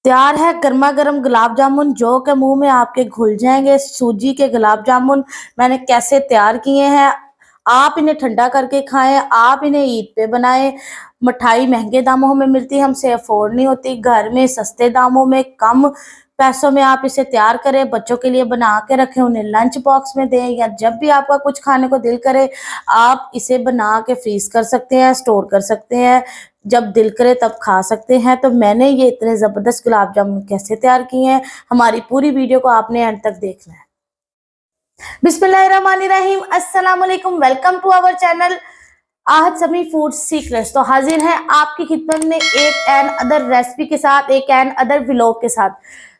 तैयार है गर्मा गर्म गुलाब जामुन जो के मुंह में आपके घुल जाएंगे। सूजी के गुलाब जामुन मैंने कैसे तैयार किए हैं। आप इन्हें ठंडा करके खाएं, आप इन्हें ईद पे बनाएं। मिठाई महंगे दामों में मिलती है, हमसे अफोर्ड नहीं होती। घर में सस्ते दामों में कम पैसों में आप इसे तैयार करें, बच्चों के लिए बना के रखें, उन्हें लंच बॉक्स में दें, या जब भी आपका कुछ खाने को दिल करे आप इसे बना के फ्रीज कर सकते हैं, स्टोर कर सकते हैं, जब दिल करे तब खा सकते हैं। तो मैंने ये इतने ज़बरदस्त गुलाब जामुन कैसे तैयार किए हैं, हमारी पूरी वीडियो को आपने एंड तक देखना है। बिस्मिल्लाहिर्रहमानिर्रहीम, अस्सलाम वालेकुम, welcome to our channel Ahad Sami food secrets. तो हाजिर हैं आपकी खिदमत में एक एंड अदर रेसिपी के साथ, एक एंड अदर व्लॉग के साथ।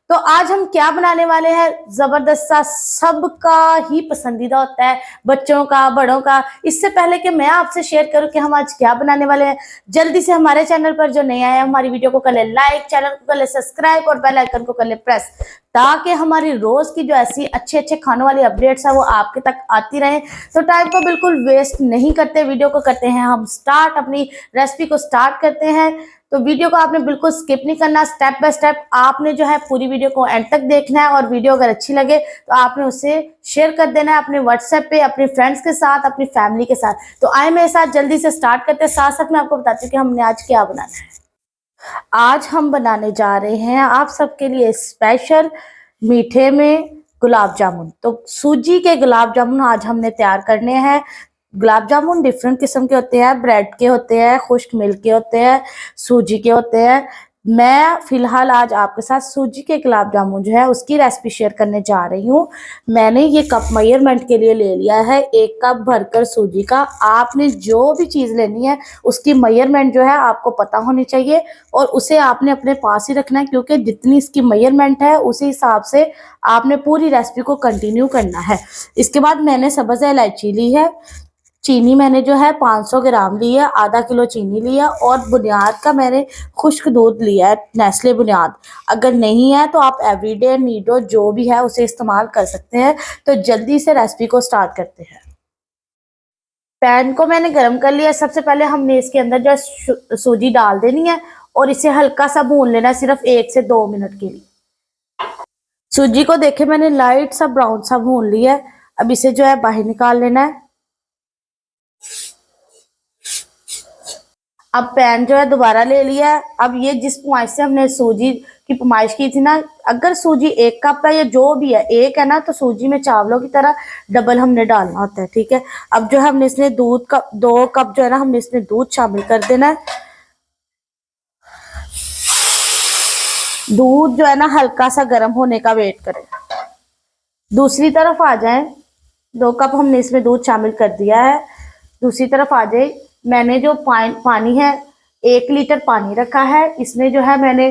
तो आज हम क्या बनाने वाले हैं, जबरदस्त सा, सबका ही पसंदीदा होता है, बच्चों का, बड़ों का। इससे पहले कि मैं आपसे शेयर करूं कि हम आज क्या बनाने वाले हैं, जल्दी से हमारे चैनल पर जो नए आए हैं हमारी वीडियो को कर ले लाइक, चैनल को कर ले सब्सक्राइब और बेल आइकन को कर ले प्रेस, ताकि हमारी रोज की जो ऐसी अच्छे अच्छे खानों वाली अपडेट्स है वो आपके तक आती रहे। तो टाइम को बिल्कुल वेस्ट नहीं करते, वीडियो को करते हैं हम स्टार्ट, अपनी रेसिपी को स्टार्ट करते हैं। तो वीडियो को आपने बिल्कुल स्किप नहीं करना, स्टेप बाय स्टेप आपने जो है पूरी वीडियो को एंड तक देखना है। और वीडियो अगर अच्छी लगे तो आपने उसे शेयर कर देना है अपने व्हाट्सएप पे, अपने फ्रेंड्स के साथ, अपनी फैमिली के साथ। तो आए मेरे साथ जल्दी से स्टार्ट करते हैं। साथ साथ मैं आपको बताती हूँ कि हमने आज क्या बनाना है। आज हम बनाने जा रहे हैं आप सबके लिए स्पेशल मीठे में गुलाब जामुन। तो सूजी के गुलाब जामुन आज हमने तैयार करने हैं। गुलाब जामुन डिफरेंट किस्म के होते हैं, ब्रेड के होते हैं, खुश्क मिल्क के होते हैं, सूजी के होते हैं। मैं फिलहाल आज आपके साथ सूजी के गुलाब जामुन जो है उसकी रेसिपी शेयर करने जा रही हूँ। मैंने ये कप मेजरमेंट के लिए ले लिया है, 1 कप भरकर सूजी का। आपने जो भी चीज़ लेनी है उसकी मेजरमेंट जो है आपको पता होनी चाहिए, और उसे आपने अपने पास ही रखना है, क्योंकि जितनी इसकी मेजरमेंट है उसी हिसाब से आपने पूरी रेसिपी को कंटिन्यू करना है। इसके बाद मैंने सब्ज़ इलायची ली है, चीनी मैंने जो है 500 ग्राम ली है, आधा किलो चीनी लिया, और बुनियाद का मैंने खुश्क दूध लिया है, नेस्ले बुनियाद। अगर नहीं है तो आप एवरीडे नीडो जो भी है उसे इस्तेमाल कर सकते हैं। तो जल्दी से रेसिपी को स्टार्ट करते हैं। पैन को मैंने गरम कर लिया। सबसे पहले हमने इसके अंदर जो सूजी डाल देनी है और इसे हल्का सा भून लेना है, सिर्फ 1 से 2 मिनट के लिए। सूजी को देखे मैंने लाइट सा ब्राउन सा भून लिया है। अब इसे जो है बाहर निकाल लेना है। अब पैन जो है दोबारा ले लिया है। अब ये जिस पैमाइश से हमने सूजी की पैमाइश की थी ना, अगर सूजी 1 कप है या जो भी है, 1 है ना, तो सूजी में चावलों की तरह डबल हमने डालना होता है, ठीक है। अब जो है हमने इसमें दूध का 2 कप जो है ना, हमने इसमें दूध शामिल कर देना है। दूध जो है ना हल्का सा गर्म होने का वेट करें। दूसरी तरफ आ जाए, 2 कप हमने इसमें दूध शामिल कर दिया है। दूसरी तरफ आ जाए, मैंने जो पानी है, 1 लीटर पानी रखा है, इसमें जो है मैंने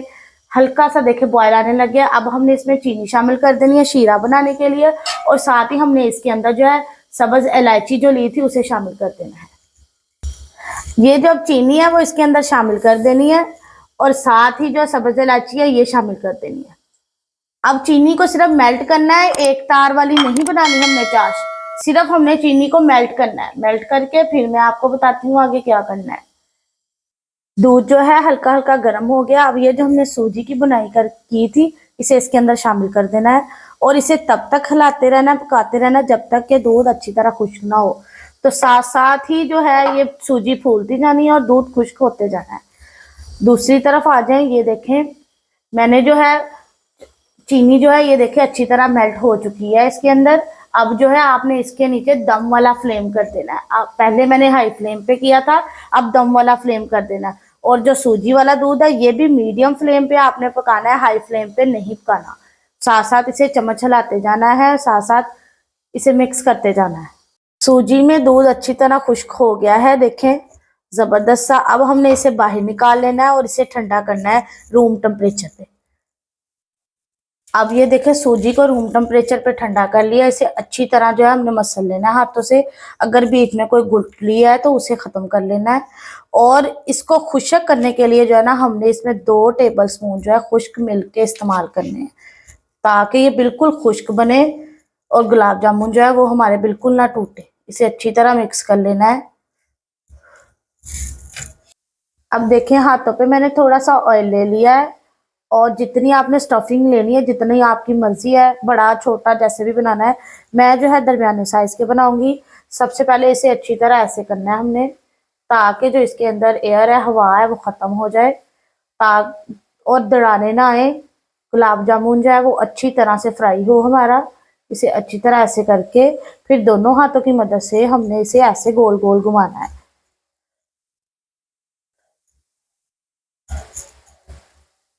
हल्का सा देखे बॉयल आने लग गया। अब हमने इसमें चीनी शामिल कर देनी है शीरा बनाने के लिए, और साथ ही हमने इसके अंदर जो है सब्ज इलायची जो ली थी उसे शामिल कर देना है। ये जो चीनी है वो इसके अंदर शामिल कर देनी है, और साथ ही जो सब्ज इलायची है ये शामिल कर देनी है। अब चीनी को सिर्फ मेल्ट करना है, एक तार वाली नहीं बनानी हमने चाश, सिर्फ हमने चीनी को मेल्ट करना है। मेल्ट करके फिर मैं आपको बताती हूँ आगे क्या करना है। दूध जो है हल्का हल्का गर्म हो गया। अब ये जो हमने सूजी की बुनाई की थी इसे इसके अंदर शामिल कर देना है, और इसे तब तक हिलाते रहना, पकाते रहना जब तक कि दूध अच्छी तरह खुश्क ना हो। तो साथ साथ ही जो है ये सूजी फूलती जानी है और दूध खुश्क होते जाना है। दूसरी तरफ आ जाए, ये देखें मैंने जो है चीनी जो है ये देखिए अच्छी तरह मेल्ट हो चुकी है इसके अंदर। अब जो है आपने इसके नीचे दम वाला फ्लेम कर देना है। पहले मैंने हाई फ्लेम पे किया था, अब दम वाला फ्लेम कर देना है। और जो सूजी वाला दूध है ये भी मीडियम फ्लेम पे आपने पकाना है, हाई फ्लेम पे नहीं पकाना। साथ साथ इसे चम्मच हिलाते जाना है, साथ साथ इसे मिक्स करते जाना है। सूजी में दूध अच्छी तरह खुश्क हो गया है, देखें जबरदस्त सा। अब हमने इसे बाहर निकाल लेना है और इसे ठंडा करना है रूम टेम्परेचर पे। अब ये देखें सूजी को रूम टेम्परेचर पे ठंडा कर लिया। इसे अच्छी तरह जो है हमने मसल लेना है हाथों से। अगर बीच में कोई गुठली है तो उसे खत्म कर लेना है। और इसको खुश्क करने के लिए जो है ना हमने इसमें 2 टेबल स्पून जो है खुश्क मिल्क के इस्तेमाल करने हैं, ताकि ये बिल्कुल खुश्क बने और गुलाब जामुन जो है वो हमारे बिल्कुल ना टूटे। इसे अच्छी तरह मिक्स कर लेना है। अब देखें हाथों पे मैंने थोड़ा सा ऑयल ले लिया है, और जितनी आपने स्टफिंग लेनी है, जितनी आपकी मर्जी है, बड़ा छोटा जैसे भी बनाना है। मैं जो है दरमियाने साइज के बनाऊंगी। सबसे पहले इसे अच्छी तरह ऐसे करना है हमने, ताकि जो इसके अंदर एयर है, हवा है, वो खत्म हो जाए, ताकि और दड़ाने ना आए। गुलाब जामुन जो है वो अच्छी तरह से फ्राई हो हमारा। इसे अच्छी तरह ऐसे करके फिर दोनों हाथों की मदद से हमने इसे ऐसे गोल गोल घुमाना है।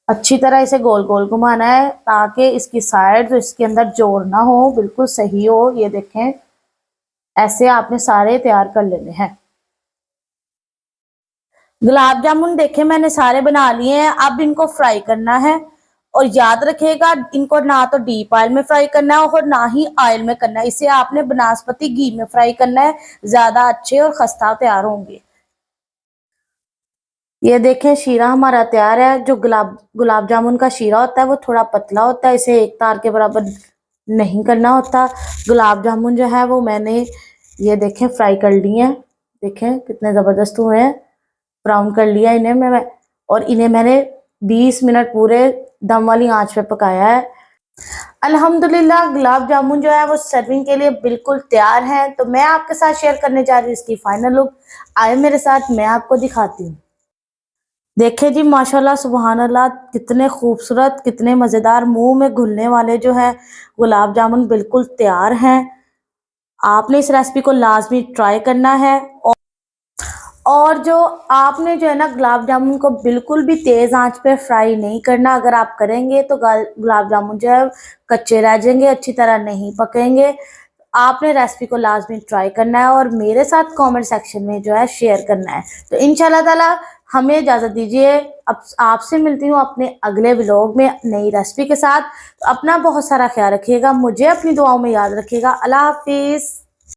अच्छी तरह इसे गोल गोल घुमाना है, ताकि इसकी साइड जो इसके अंदर जोड़ ना हो, बिल्कुल सही हो। ये देखें, ऐसे आपने सारे तैयार कर लेने हैं। गुलाब जामुन देखे मैंने सारे बना लिए हैं। अब इनको फ्राई करना है, और याद रखिएगा इनको ना तो डीप ऑयल में फ्राई करना है और ना ही ऑयल में करना है। इसे आपने बनास्पति घी में फ्राई करना है, ज्यादा अच्छे और खस्ता तैयार होंगे। ये देखें, शीरा हमारा तैयार है। जो गुलाब गुलाब जामुन का शीरा होता है वो थोड़ा पतला होता है, इसे एक तार के बराबर नहीं करना होता। गुलाब जामुन जो है वो मैंने, ये देखें, फ्राई कर लिए हैं। देखें कितने जबरदस्त हुए हैं। ब्राउन कर लिया इन्हें और इन्हें मैंने 20 मिनट पूरे दम वाली आंच पे पकाया है। अल्हम्दुलिल्लाह गुलाब जामुन जो है वो सर्विंग के लिए बिल्कुल तैयार है। तो मैं आपके साथ शेयर करने जा रही हूँ इसकी फाइनल लुक। आए मेरे साथ, मैं आपको दिखाती हूँ। देखिए जी, माशाल्लाह सुबहान अल्लाह, कितने खूबसूरत, कितने मज़ेदार, मुंह में घुलने वाले जो है गुलाब जामुन बिल्कुल तैयार हैं। आपने इस रेसिपी को लाजमी ट्राई करना है। और जो आपने जो है ना, गुलाब जामुन को बिल्कुल भी तेज़ आंच पे फ्राई नहीं करना। अगर आप करेंगे तो गुलाब जामुन जो है कच्चे रह जाएंगे, अच्छी तरह नहीं पकेंगे। आपने रेसिपी को लाजमी ट्राई करना है और मेरे साथ कमेंट सेक्शन में जो है शेयर करना है। तो इंशाल्लाह ताला हमें इजाज़त दीजिए। अब आपसे मिलती हूँ अपने अगले व्लॉग में नई रेसिपी के साथ। तो अपना बहुत सारा ख्याल रखिएगा, मुझे अपनी दुआओं में याद रखिएगा। अल्लाह हाफिज़।